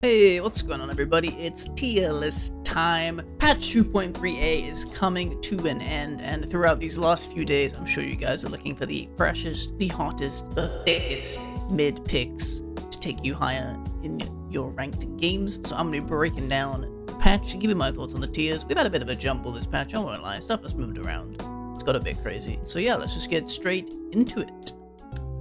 Hey, what's going on everybody? It's tier list time. Patch 2.3a is coming to an end, and throughout these last few days, I'm sure you guys are looking for the freshest, the hottest, the thickest mid picks to take you higher in your ranked games. So I'm going to be breaking down the patch and giving my thoughts on the tiers. We've had a bit of a jumble this patch, I won't lie, stuff has moved around. It's got a bit crazy. So yeah, let's just get straight into it.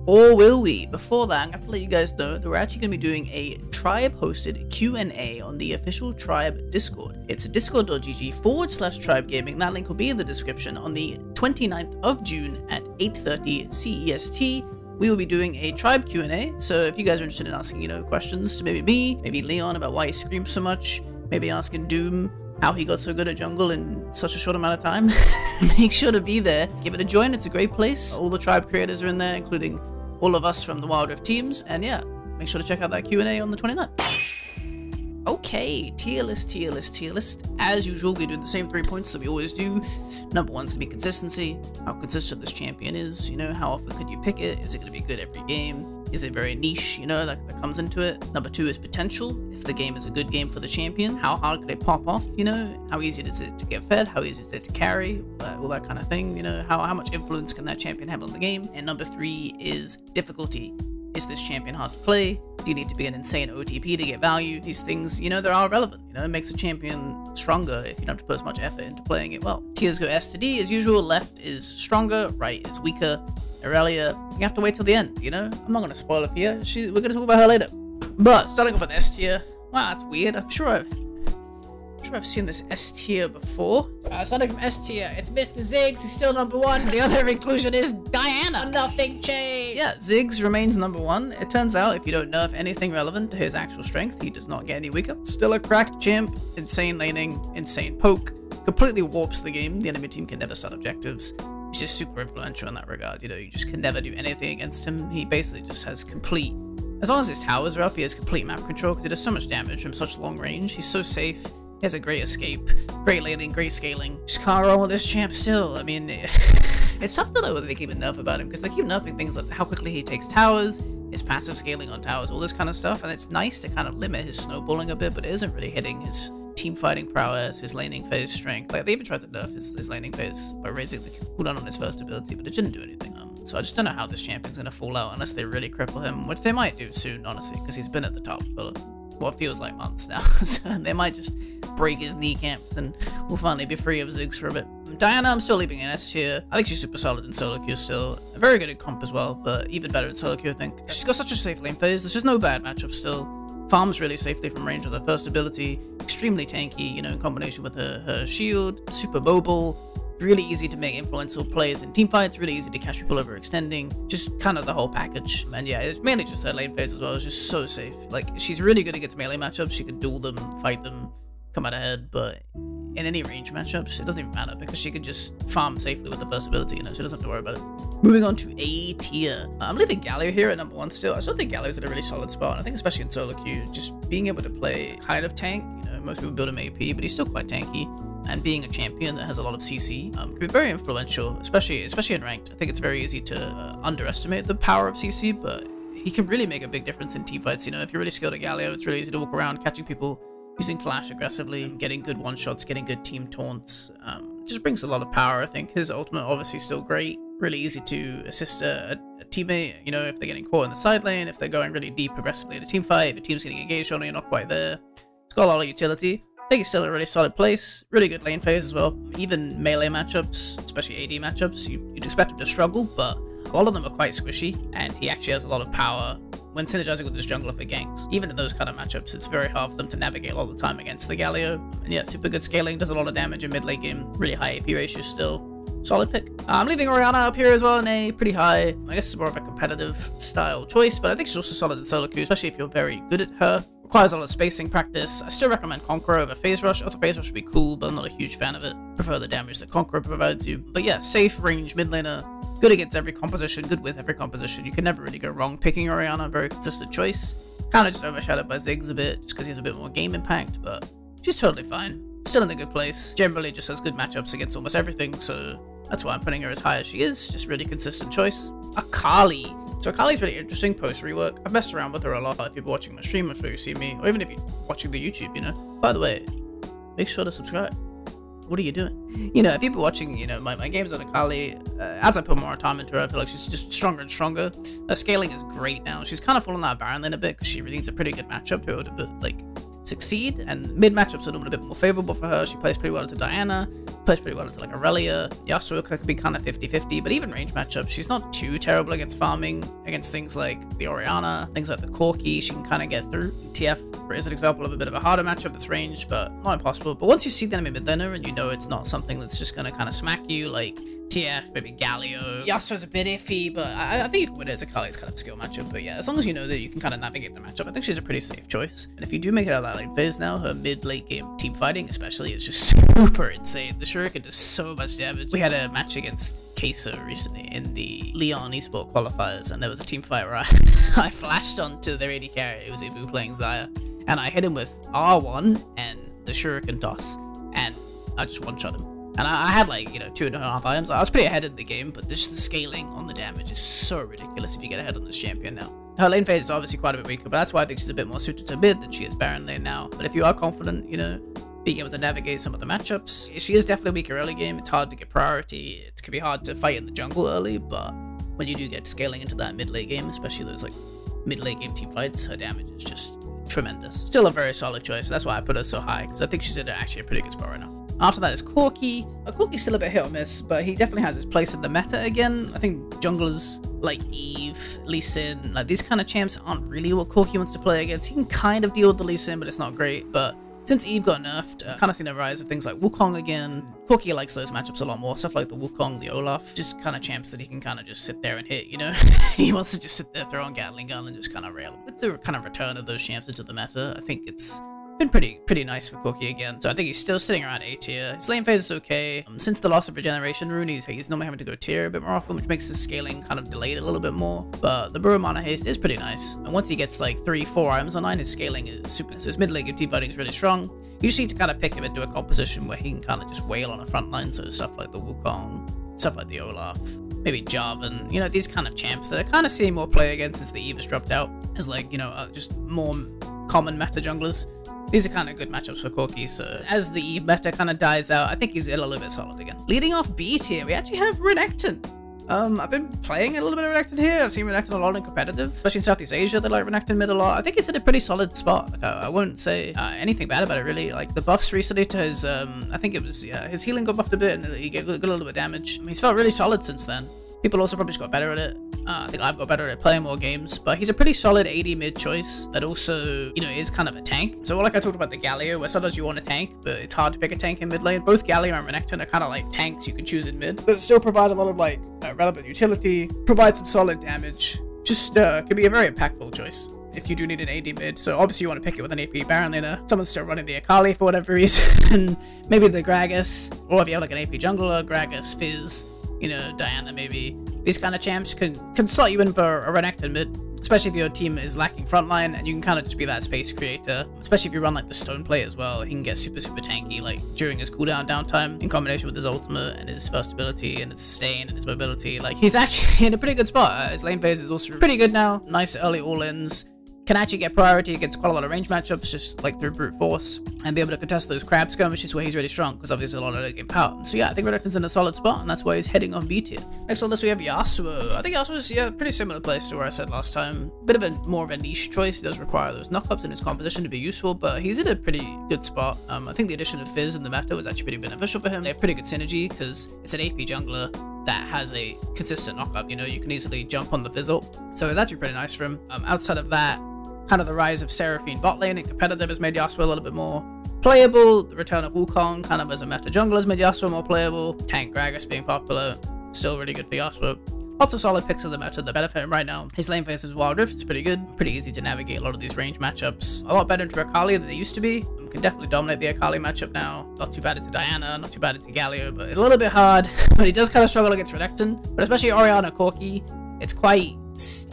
Or will we? Before that, I'm going to let you guys know that we're actually going to be doing a tribe-hosted Q&A on the official tribe Discord. It's discord.gg/tribe gaming. That link will be in the description on the 29th of June at 8:30 CEST. We will be doing a tribe Q&A, so if you guys are interested in asking, questions to maybe me, maybe Leon about why he screams so much, maybe asking Doom how he got so good at jungle in such a short amount of time, make sure to be there. Give it a join, it's a great place. All the tribe creators are in there, including all of us from the Wild Rift teams, and yeah, make sure to check out that Q&A on the 29th. Okay, tier list. As usual, we do the same 3 points that we always do. Number one's gonna be consistency. How consistent this champion is, how often could you pick it? Is it gonna be good every game? Is it very niche, that comes into it? Number two is potential. If the game is a good game for the champion, how hard could it pop off, How easy is it to get fed? How easy is it to carry? All that kind of thing, How much influence can that champion have on the game? And number three is difficulty. Is this champion hard to play? Do you need to be an insane OTP to get value? These things, they are relevant. It makes a champion stronger if you don't have to put as much effort into playing it well. Tiers go S to D as usual. Left is stronger, right is weaker. Irelia, you have to wait till the end, I'm not going to spoil it for you. We're going to talk about her later. But starting off with S tier, wow, that's weird. I'm sure I've seen this S tier before. Starting from S tier, it's Mr. Ziggs, he's still number one. The other inclusion is Diana. Nothing changed. Yeah, Ziggs remains number one. It turns out, if you don't nerf anything relevant to his actual strength, he does not get any weaker. Still a cracked champ, insane laning, insane poke. Completely warps the game. The enemy team can never start objectives. He's just super influential in that regard, you just can never do anything against him. He basically just has complete, as long as his towers are up, he has complete map control because he does so much damage from such long range. He's so safe. He has a great escape, great laning, great scaling. Just can't roll with this champ still. I mean, it's tough to know whether they keep a nerf about him because they keep nerfing things like how quickly he takes towers, his passive scaling on towers, all this kind of stuff. And it's nice to kind of limit his snowballing a bit, but it isn't really hitting his team fighting prowess, his laning phase strength. Like, they even tried to nerf his laning phase by raising the cooldown on his first ability, but it didn't do anything. So I just don't know how this champion's gonna fall out unless they really cripple him, which they might do soon, honestly, because he's been at the top for what feels like months now. So they might just break his kneecaps and we'll finally be free of Ziggs for a bit. Diana, I'm still leaving in S tier. I think she's super solid in solo queue still. Very good at comp as well, but even better in solo queue, I think. She's got such a safe lane phase. There's just no bad matchup still. Farms really safely from range with her first ability. Extremely tanky, in combination with her shield. Super mobile. Really easy to make influential plays in teamfights. Really easy to catch people overextending. Just kind of the whole package. And yeah, it's mainly just her lane phase as well. It's just so safe. Like, she's really good against melee matchups. She can duel them, fight them, come out ahead. But in any range matchups, it doesn't even matter because she can just farm safely with the first ability. She doesn't have to worry about it. Moving on to A tier. I'm leaving Galio here at number one still. I still think Galio's in a really solid spot. I think especially in solo queue, just being able to play kind of tank. Most people build him AP, but he's still quite tanky. And being a champion that has a lot of CC can be very influential, especially in ranked. I think it's very easy to underestimate the power of CC, but he can really make a big difference in teamfights. If you're really skilled at Galio, it's really easy to walk around catching people, using flash aggressively, getting good one-shots, getting good team taunts. Just brings a lot of power, I think. His ultimate obviously still great. Really easy to assist a teammate, if they're getting caught in the side lane, if they're going really deep aggressively in a team fight, if a team's getting engaged on it, you're not quite there. It's got a lot of utility. I think he's still in a really solid place. Really good lane phase as well. Even melee matchups, especially AD matchups, you'd expect him to struggle, but all of them are quite squishy, and he actually has a lot of power when synergizing with his jungler for ganks. Even in those kind of matchups, it's very hard for them to navigate all the time against the Galio. And yeah, super good scaling, does a lot of damage in mid late game. Really high AP ratio still. Solid pick. I'm leaving Orianna up here as well in A, pretty high. I guess it's more of a competitive style choice, but I think she's also solid in solo queue, especially if you're very good at her. Requires a lot of spacing practice. I still recommend Conqueror over Phase Rush. I thought Phase Rush would be cool, but I'm not a huge fan of it. Prefer the damage that Conqueror provides you. But yeah, safe range mid laner. Good against every composition, good with every composition. You can never really go wrong picking Orianna. Very consistent choice. Kind of just overshadowed by Ziggs a bit, just because he has a bit more game impact, but she's totally fine. Still in a good place. Generally just has good matchups against almost everything, so that's why I'm putting her as high as she is. Just really consistent choice. Akali. So Akali's really interesting post rework. I've messed around with her a lot. If you've been watching my stream, I'm sure you see me, or even if you're watching the YouTube, you know. By the way, make sure to subscribe. What are you doing? You know, if you've been watching, you know, my games on Akali, as I put more time into her, I feel like she's just stronger and stronger. Her scaling is great now. She's kind of fallen out of Baron lane a bit because she really needs a pretty good matchup to be able to, like, succeed, and mid matchups are normally a bit more favorable for her. She plays pretty well into Diana, plays pretty well into like Irelia. Yasuo could be kind of 50-50, but even range matchups, she's not too terrible against farming, against things like the Orianna, things like the Corki. She can kind of get through. TF is an example of a bit of a harder matchup that's ranged, but not impossible. But once you see the enemy mid laner and you know it's not something that's just going to kind of smack you, like TF, maybe Galio. Yasuo's a bit iffy, but I think you can win it as Akali. It's kind of a skill matchup. But yeah, as long as you know that you can kind of navigate the matchup, I think she's a pretty safe choice. And if you do make it out of that late phase now, her mid-late game team fighting especially is just super insane. The Shuriken does so much damage. We had a match against Queso recently in the Leon eSport qualifiers, and there was a team fight where I flashed onto their AD carry. It was Ibu playing Xayah, and I hit him with R1 and the Shuriken toss, and I just one-shot him. And I had like, you know, 2.5 items. I was pretty ahead in the game, but just the scaling on the damage is so ridiculous if you get ahead on this champion now. Her lane phase is obviously quite a bit weaker, but that's why I think she's a bit more suited to mid than she is Baron lane now. But if you are confident, you know, being able to navigate some of the matchups, she is definitely a weaker early game. It's hard to get priority. It can be hard to fight in the jungle early, but when you do get scaling into that mid-late game, especially those like mid-late game team fights, her damage is just tremendous. Still a very solid choice. That's why I put her so high, because I think she's in actually a pretty good spot right now. After that is Corki. Corki's still a bit hit or miss, but he definitely has his place in the meta again. I think junglers like Eve, Lee Sin, like these kind of champs aren't really what Corki wants to play against. He can kind of deal with the Lee Sin, but it's not great. But since Eve got nerfed, kind of seen a rise of things like Wukong again. Corki likes those matchups a lot more. Stuff like the Wukong, the Olaf, just kind of champs that he can kind of just sit there and hit, you know? He wants to just sit there, throw on Gatling gun, and just kind of rail him. With the kind of return of those champs into the meta, I think it's been pretty nice for Corki again. So I think he's still sitting around A tier. His lane phase is okay. Since the loss of regeneration rune, he's normally having to go tier a bit more often, which makes his scaling kind of delayed a little bit more. But the Brewer Mana Haste is pretty nice. And once he gets like 3-4 items online, his scaling is super. So his mid-lane team fighting is really strong. You just need to kind of pick him into a composition where he can kind of just wail on a front line. So stuff like the Wukong, stuff like the Olaf, maybe Jarvan, you know, these kind of champs that are kind of seeing more play again since the Eve has dropped out as like, you know, just more common meta junglers. These are kind of good matchups for Corki, so as the Eve meta kind of dies out, I think he's a little bit solid again. Leading off B tier, we actually have Renekton. I've been playing a little bit of Renekton here. I've seen Renekton a lot in competitive, especially in Southeast Asia. They like Renekton mid a lot. I think he's in a pretty solid spot. Like, I won't say anything bad about it really. Like the buffs recently to his, I think it was his healing got buffed a bit, and he got a little bit of damage. He's felt really solid since then. People also probably just got better at it. I think I've got better at playing more games, but he's a pretty solid AD mid choice that also, you know, is kind of a tank. So like I talked about the Galio, where sometimes you want a tank, but it's hard to pick a tank in mid lane. Both Galio and Renekton are kind of like tanks you can choose in mid, but still provide a lot of like relevant utility, provide some solid damage. Just can be a very impactful choice if you do need an AD mid. So obviously you want to pick it with an AP Baron laner. Someone's still running the Akali for whatever reason, maybe the Gragas, or if you have like an AP jungler, Gragas, Fizz, you know, Diana maybe. These kind of champs can slot you in for a Renekton mid, especially if your team is lacking frontline, and you can kind of just be that space creator. Especially if you run like the Stone play as well, he can get super tanky like during his cooldown downtime in combination with his ultimate and his first ability and his sustain and his mobility. Like he's actually in a pretty good spot. His lane phase is also pretty good now. Nice early all-ins. Can actually get priority against quite a lot of range matchups, just like through brute force, and be able to contest those crab skirmishes where he's really strong, because obviously a lot of late game power. So yeah, I think Renekton's in a solid spot, and that's why he's heading on B tier. Next on this we have Yasuo. I think Yasuo's, yeah, pretty similar place to where I said last time. Bit of a more of a niche choice. He does require those knockups in his composition to be useful, but he's in a pretty good spot. I think the addition of Fizz in the meta was actually pretty beneficial for him. They have pretty good synergy, because it's an AP jungler that has a consistent knockup. You know, you can easily jump on the Fizz ult. So it's actually pretty nice for him. Outside of that, kind of the rise of Seraphine bot lane and competitive has made Yasuo a little bit more playable. The return of Wukong kind of as a meta jungler has made Yasuo more playable. Tank Gragas being popular, still really good for Yasuo. Lots of solid picks in the meta that benefit him right now. His lane phase is Wild Rift, it's pretty good. Pretty easy to navigate a lot of these range matchups. A lot better into Akali than they used to be. Can definitely dominate the Akali matchup now. Not too bad into Diana, not too bad into Galio, but a little bit hard. But he does kind of struggle against Renekton. But especially Orianna Corki, it's quite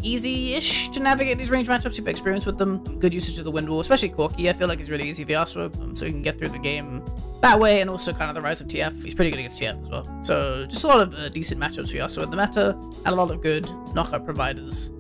easy-ish to navigate these range matchups if you've experience with them. Good usage of the wind wall, especially Corki. I feel like it's really easy for Yasuo, so he can get through the game that way, and also kind of the rise of TF. He's pretty good against TF as well. So just a lot of decent matchups for Yasuo in the meta, and a lot of good knockout providers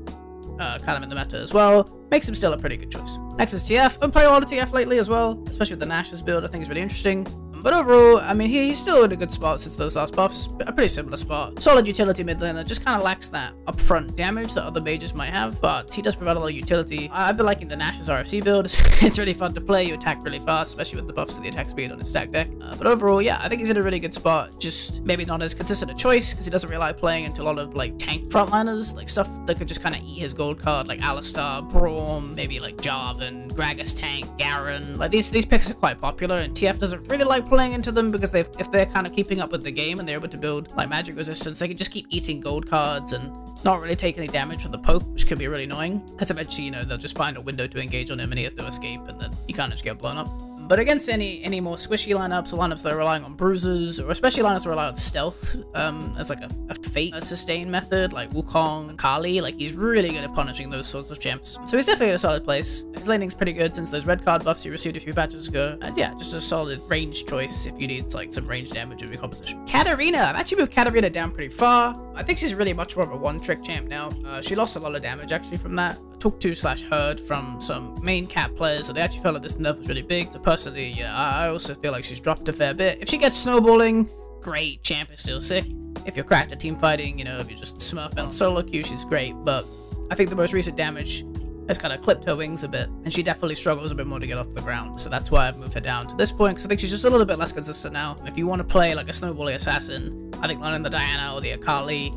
kind of in the meta as well. Makes him still a pretty good choice. Next is TF. I've been playing a lot of TF lately as well, especially with the Nash's build. I think it's really interesting. But overall, I mean, he's still in a good spot since those last buffs. A pretty similar spot. Solid utility mid laner, just kind of lacks that upfront damage that other mages might have, but he does provide a lot of utility. I've been liking the Nash's RFC build. It's really fun to play. You attack really fast, especially with the buffs to the attack speed on his stack deck. But overall, yeah, I think he's in a really good spot. Just maybe not as consistent a choice, because he doesn't really like playing into a lot of like tank frontliners, like stuff that could just kind of eat his gold card, like Alistar, Braum, maybe like Jarvan, Gragas tank, Garen. Like these picks are quite popular, and TF doesn't really like playing into them because if they're kind of keeping up with the game and they're able to build like magic resistance, they can just keep eating gold cards and not really take any damage from the poke, which can be really annoying, because eventually, you know, they'll just find a window to engage on him and he has no escape, and then you kind of just get blown up. But against any more squishy lineups, or lineups that are relying on bruises, or especially lineups that rely on stealth as like a fate sustain method, like Wukong, Kali, like he's really good at punishing those sorts of champs. So he's definitely in a solid place. His laning's pretty good since those red card buffs he received a few patches ago. And yeah, just a solid range choice if you need like some range damage in your composition. Katarina! I've actually moved Katarina down pretty far. I think she's really much more of a one-trick champ now. She lost a lot of damage actually from that. Took 2/heard from some main cap players, so they actually felt like this nerf was really big. So personally, yeah, I also feel like she's dropped a fair bit. If she gets snowballing, great, champ is still sick. If you're cracked at team fighting, you know, if you're just smurfing on solo queue, she's great. But I think the most recent damage has kind of clipped her wings a bit, and she definitely struggles a bit more to get off the ground. So that's why I've moved her down to this point, because I think she's just a little bit less consistent now. If you want to play like a snowballing assassin, I think learning the Diana or the Akali,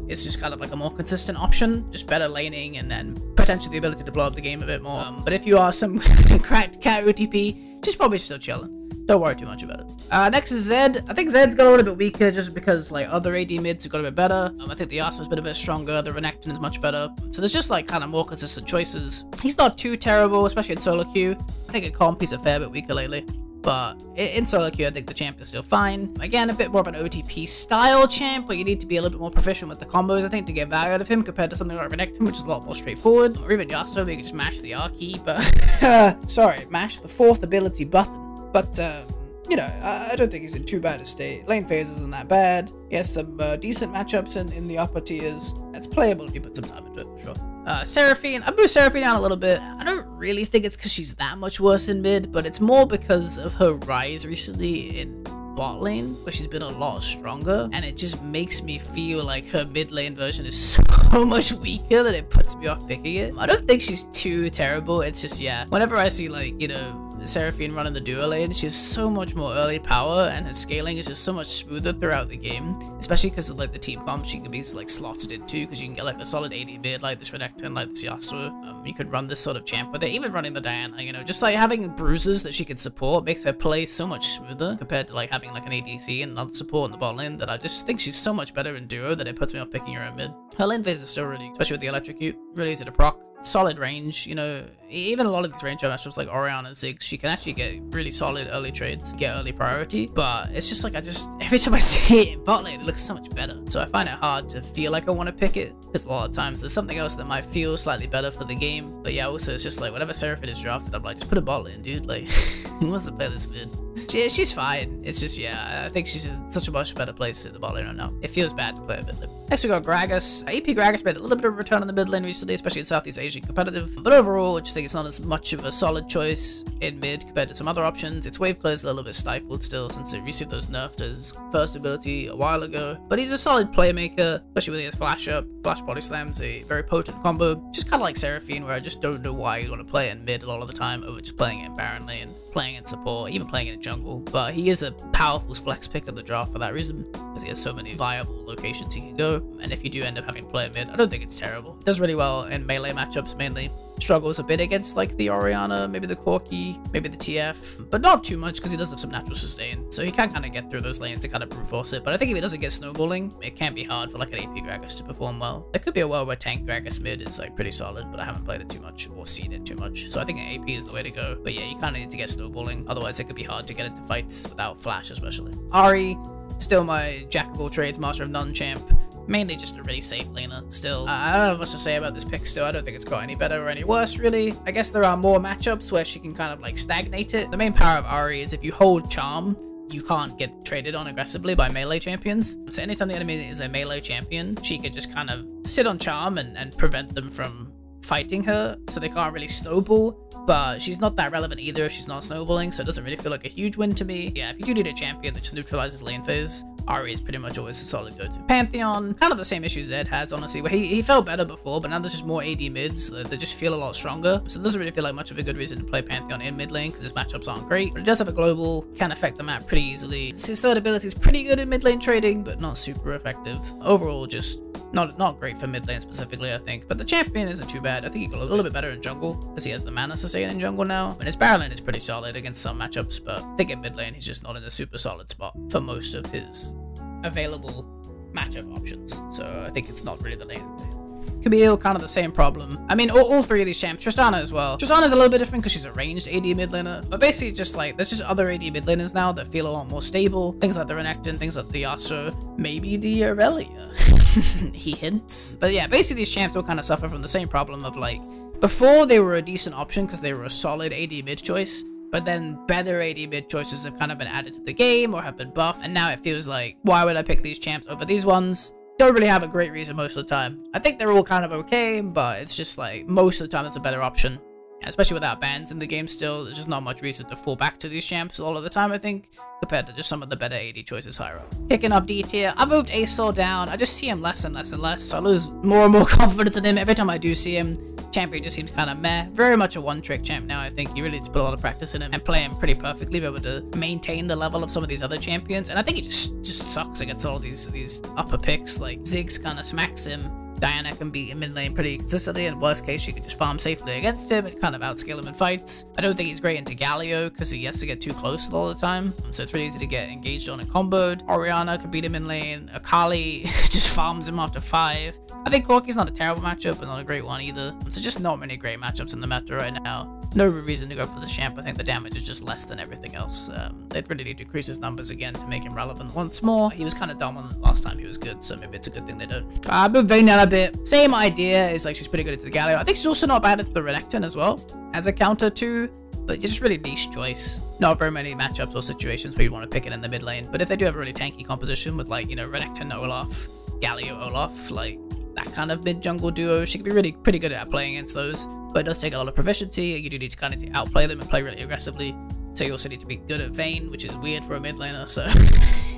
it's just kind of like a more consistent option, just better laning, and then potentially the ability to blow up the game a bit more. But if you are some cracked cat OTP, just probably still chilling. Don't worry too much about it. Next is Zed. I think Zed's got a little bit weaker just because like other AD mids have got a bit better. I think the Yasuo's been a bit stronger, the Renekton is much better. So there's just like kind of more consistent choices. He's not too terrible, especially in solo queue. I think in comp he's a fair bit weaker lately. But in solo queue, I think the champ is still fine. Again, a bit more of an OTP style champ, but you need to be a little bit more proficient with the combos, I think, to get value out of him compared to something like Renekton, which is a lot more straightforward. Or even Yasuo, where you can just mash the R key, but sorry, mash the fourth ability button. But you know, I don't think he's in too bad a state. Lane phase isn't that bad. He has some decent matchups in the upper tiers. It's playable if you put some time into it, for sure. Seraphine. I moved Seraphine down a little bit. I don't really think it's because she's that much worse in mid, but it's more because of her rise recently in bot lane, where she's been a lot stronger, and it just makes me feel like her mid lane version is so much weaker that it puts me off picking it. I don't think she's too terrible. It's just, yeah, whenever I see like, you know, Seraphine running the duo lane, she's so much more early power, and her scaling is just so much smoother throughout the game, especially because of like the team comp she can be like slotted into, because you can get like a solid AD mid like this Renekton, like this Yasuo. You could run this sort of champ with it, even running the Diana, you know, just like having bruises that she can support makes her play so much smoother compared to like having like an ADC and another support in the bot lane, that I just think she's so much better in duo that it puts me off picking her in mid. Her lane phase is still really, especially with the electrocute, really easy to proc. Solid range, you know, even a lot of these range matchups like Orianna and Ziggs, she can actually get really solid early trades, get early priority, but it's just like, every time I see it in bot lane, it looks so much better. So I find it hard to feel like I want to pick it, because a lot of times there's something else that might feel slightly better for the game. But yeah, also it's just like, whenever Seraphine is drafted, I'm like, just put a bot lane, dude, like, who wants to play this mid? She's fine. It's just, yeah, I think she's in such a much better place in the bot lane right now. It feels bad to play a mid lane. Next we got Gragas. AP Gragas made a little bit of a return in the mid lane recently, especially in Southeast Asian competitive. But overall, I just think it's not as much of a solid choice in mid compared to some other options. Its wave clear is a little bit stifled still, since it received those nerfs to his first ability a while ago. But he's a solid playmaker, especially when he has flash up. Flash body slams, a very potent combo. Just kind of like Seraphine, where I just don't know why you'd want to play it in mid a lot of the time over just playing it in Baron lane, playing in support, even playing it in jungle. But he is a powerful flex pick of the draft for that reason, because he has so many viable locations he can go. And if you do end up having to play mid, I don't think it's terrible. It does really well in melee matchups mainly. Struggles a bit against like the Orianna, maybe the Corki, maybe the TF, but not too much because he does have some natural sustain. So he can kind of get through those lanes and kind of brute force it. But I think if he doesn't get snowballing, it can be hard for like an AP Gragas to perform well. There could be a world where tank Gragas mid is like pretty solid, but I haven't played it too much or seen it too much. So I think an AP is the way to go. But yeah, you kind of need to get snowballing. Otherwise, it could be hard to get into fights without flash, especially. Ahri, still my jack of all trades, master of none champ. Mainly just a really safe laner still. I don't have much to say about this pick still. I don't think it's got any better or any worse, really. I guess there are more matchups where she can kind of like stagnate it. The main power of Ahri is if you hold charm, you can't get traded on aggressively by melee champions. So anytime the enemy is a melee champion, she can just kind of sit on charm and prevent them from fighting her, so they can't really snowball. But she's not that relevant either if she's not snowballing, so it doesn't really feel like a huge win to me. Yeah, if you do need a champion that just neutralizes lane phase, Ari is pretty much always a solid go-to. Pantheon, kind of the same issue Zed has, honestly, where he felt better before, but now there's just more AD mids that just feel a lot stronger. So it doesn't really feel like much of a good reason to play Pantheon in mid lane, because his matchups aren't great. But it does have a global, can affect the map pretty easily. His third ability is pretty good in mid lane trading, but not super effective. Overall, just not great for mid lane specifically, I think. But the champion isn't too bad. I think he got a little bit better in jungle, because he has the mana sustain in jungle now. And his Baron lane is pretty solid against some matchups, but I think in mid lane, he's just not in a super solid spot for most of his available matchup options. So I think it's not really the lane. Camille, kind of the same problem. I mean, all three of these champs. Tristana as well. Tristana's a little bit different because she's a ranged AD mid laner. But basically, just like, there's just other AD mid laners now that feel a lot more stable. Things like the Renekton, things like the Yasuo, maybe the Irelia. He hints. But yeah, basically these champs all kind of suffer from the same problem of like, before they were a decent option because they were a solid AD mid choice. But then better AD mid choices have kind of been added to the game or have been buffed. And now it feels like, why would I pick these champs over these ones? Don't really have a great reason most of the time. I think they're all kind of okay, but it's just like, most of the time it's a better option. Especially without bans in the game still, there's just not much reason to fall back to these champs all of the time, I think, compared to just some of the better AD choices higher up. Picking up D tier, I moved Aesol down. I just see him less and less and less, so I lose more and more confidence in him every time I do see him. Champion just seems kind of meh. Very much a one-trick champ now, I think. You really need to put a lot of practice in him and play him pretty perfectly, be able to maintain the level of some of these other champions. And I think he just sucks against all these upper picks. Like, Ziggs kind of smacks him. Diana can beat him in lane pretty consistently, and worst case, she can just farm safely against him and kind of outscale him in fights. I don't think he's great into Galio because he has to get too close all the time, so it's really easy to get engaged on and comboed. Orianna can beat him in lane. Akali just farms him after 5. I think Corki's not a terrible matchup, but not a great one either. So just not many great matchups in the meta right now. No reason to go for this champ. I think the damage is just less than everything else. They'd really need to increase his numbers again to make him relevant once more. He was kind of dominant last time he was good, so maybe it's a good thing they don't. I moved Vayne down a bit. Same idea. Is like she's pretty good into the Galio. I think she's also not bad into the Renekton as well, as a counter too. But just really niche choice. Not very many matchups or situations where you want to pick it in the mid lane. But if they do have a really tanky composition with like, you know, Renekton Olaf, Galio Olaf, like that kind of mid jungle duo, she could be pretty good at playing against those. But it does take a lot of proficiency. You do need to kind of outplay them and play really aggressively. So you also need to be good at Vayne, which is weird for a mid laner. So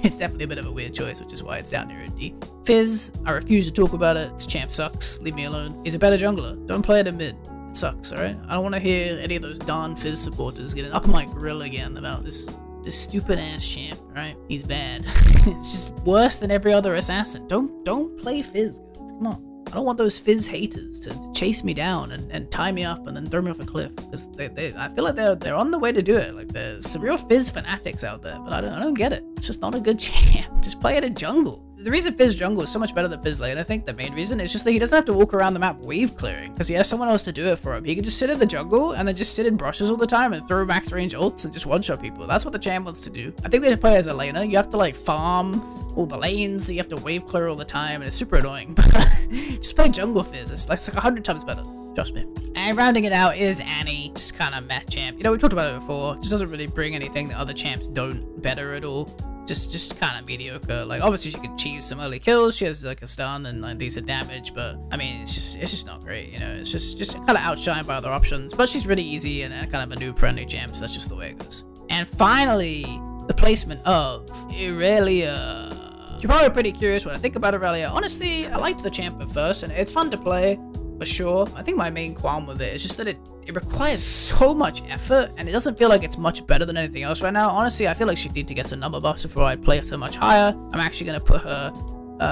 it's definitely a bit of a weird choice, which is why it's down here in D. Fizz, I refuse to talk about it. This champ sucks. Leave me alone. He's a better jungler. Don't play it in mid. It sucks, alright? I don't want to hear any of those darn Fizz supporters getting up on my grill again about this stupid ass champ, right? He's bad. It's just worse than every other assassin. Don't play Fizz, guys. Come on. I don't want those Fizz haters to chase me down and tie me up and then throw me off a cliff, because I feel like they're on the way to do it. Like, there's some real Fizz fanatics out there, but I don't get it. It's just not a good champ. Just play it in jungle. The reason Fizz jungle is so much better than Fizz lane, I think the main reason is just that he doesn't have to walk around the map wave clearing, because he has someone else to do it for him. He can just sit in the jungle and then just sit in brushes all the time and throw max range ults and just one-shot people. That's what the champ wants to do. I think we have to play as a laner. You have to like farm all the lanes, so you have to wave clear all the time, and it's super annoying. But just play jungle Fizz. It's like 100 times better. Trust me. And rounding it out is Annie. Just kind of meh champ. You know, we talked about it before. Just doesn't really bring anything that other champs don't better at all. Just kind of mediocre. Like, obviously she can cheese some early kills. She has like a stun and like decent damage, but I mean, it's just not great. You know, it's just kind of outshined by other options. But she's really easy and kind of a noob friendly champ, so that's just the way it goes. And finally, the placement of Irelia. You're probably pretty curious what I think about Irelia. Honestly, I liked the champ at first, and it's fun to play, for sure. I think my main qualm with it is just that it requires so much effort, and it doesn't feel like it's much better than anything else right now. Honestly, I feel like she'd need to get some number buffs before I'd play her so much higher. I'm actually going to put her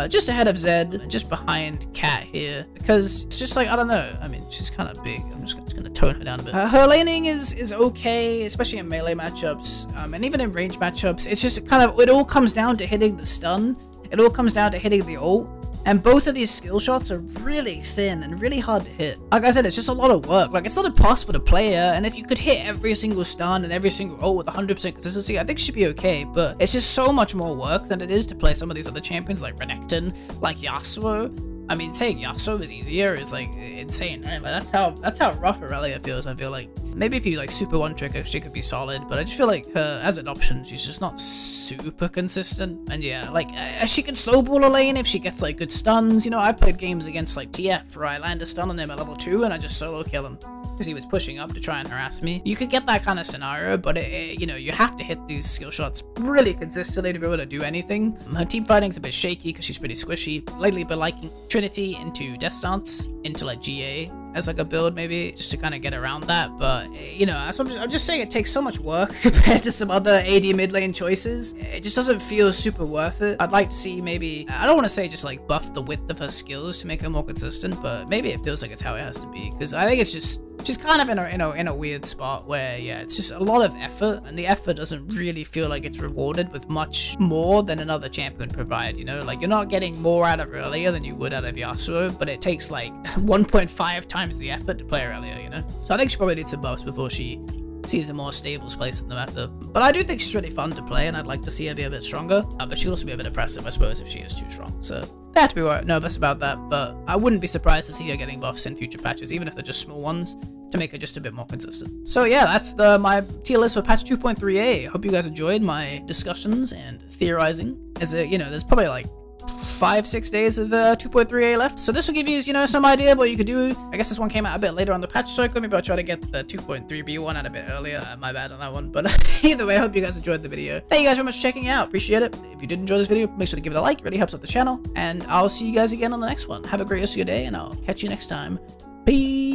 just ahead of Zed, and just behind Cat here, because it's just like, I don't know. I mean, she's kind of big. I'm just going to tone her down a bit. Her laning is okay, especially in melee matchups, and even in range matchups. It's just kind of, it all comes down to hitting the stun. It all comes down to hitting the ult. And both of these skill shots are really thin and really hard to hit. Like I said, it's just a lot of work. Like, it's not impossible to play her, and if you could hit every single stun and every single ult with 100% consistency, I think she'd be okay, but it's just so much more work than it is to play some of these other champions like Renekton, like Yasuo. I mean, saying Yasuo is easier is like insane, right? Like, that's how rough Irelia feels. I feel like maybe if you like super one trick her, she could be solid, but I just feel like her as an option, she's just not super consistent. And yeah, like she can slowball a lane if she gets like good stuns. You know, I've played games against like TF where I land a stun on him at level 2 and I just solo kill him because he was pushing up to try and harass me. You could get that kind of scenario, but you know, you have to hit these skill shots really consistently to be able to do anything. Her team fighting's a bit shaky because she's pretty squishy. Lately been liking Trinity into Death Stance, into like GA as like a build maybe, just to kind of get around that. But you know, I'm just saying it takes so much work compared to some other AD mid lane choices. It just doesn't feel super worth it. I'd like to see maybe, I don't want to say just like buff the width of her skills to make her more consistent, but maybe it feels like it's how it has to be, because I think it's just she's kind of in a weird spot where, yeah, it's just a lot of effort, and the effort doesn't really feel like it's rewarded with much more than another champion provide, you know? Like, you're not getting more out of Irelia than you would out of Yasuo, but it takes like 1.5 times the effort to play Irelia, you know? So I think she probably needs some buffs before she sees a more stable place in the meta. But I do think she's really fun to play, and I'd like to see her be a bit stronger. But she'll also be a bit oppressive, I suppose, if she is too strong. So they have to be nervous about that, but I wouldn't be surprised to see her getting buffs in future patches, even if they're just small ones, to make her just a bit more consistent. So yeah, that's my tier list for patch 2.3a. Hope you guys enjoyed my discussions and theorizing. As you know, there's probably like 5-6 days of 2.3a left, so this will give you, you know, some idea of what you could do. I guess this one came out a bit later on the patch cycle. Maybe I'll try to get the 2.3b one out a bit earlier. My bad on that one, but either way, I hope you guys enjoyed the video. Thank you guys very much for checking out. Appreciate it. If you did enjoy this video, make sure to give it a like. It really helps out the channel, and I'll see you guys again on the next one. Have a great rest of your day, and I'll catch you next time. Peace.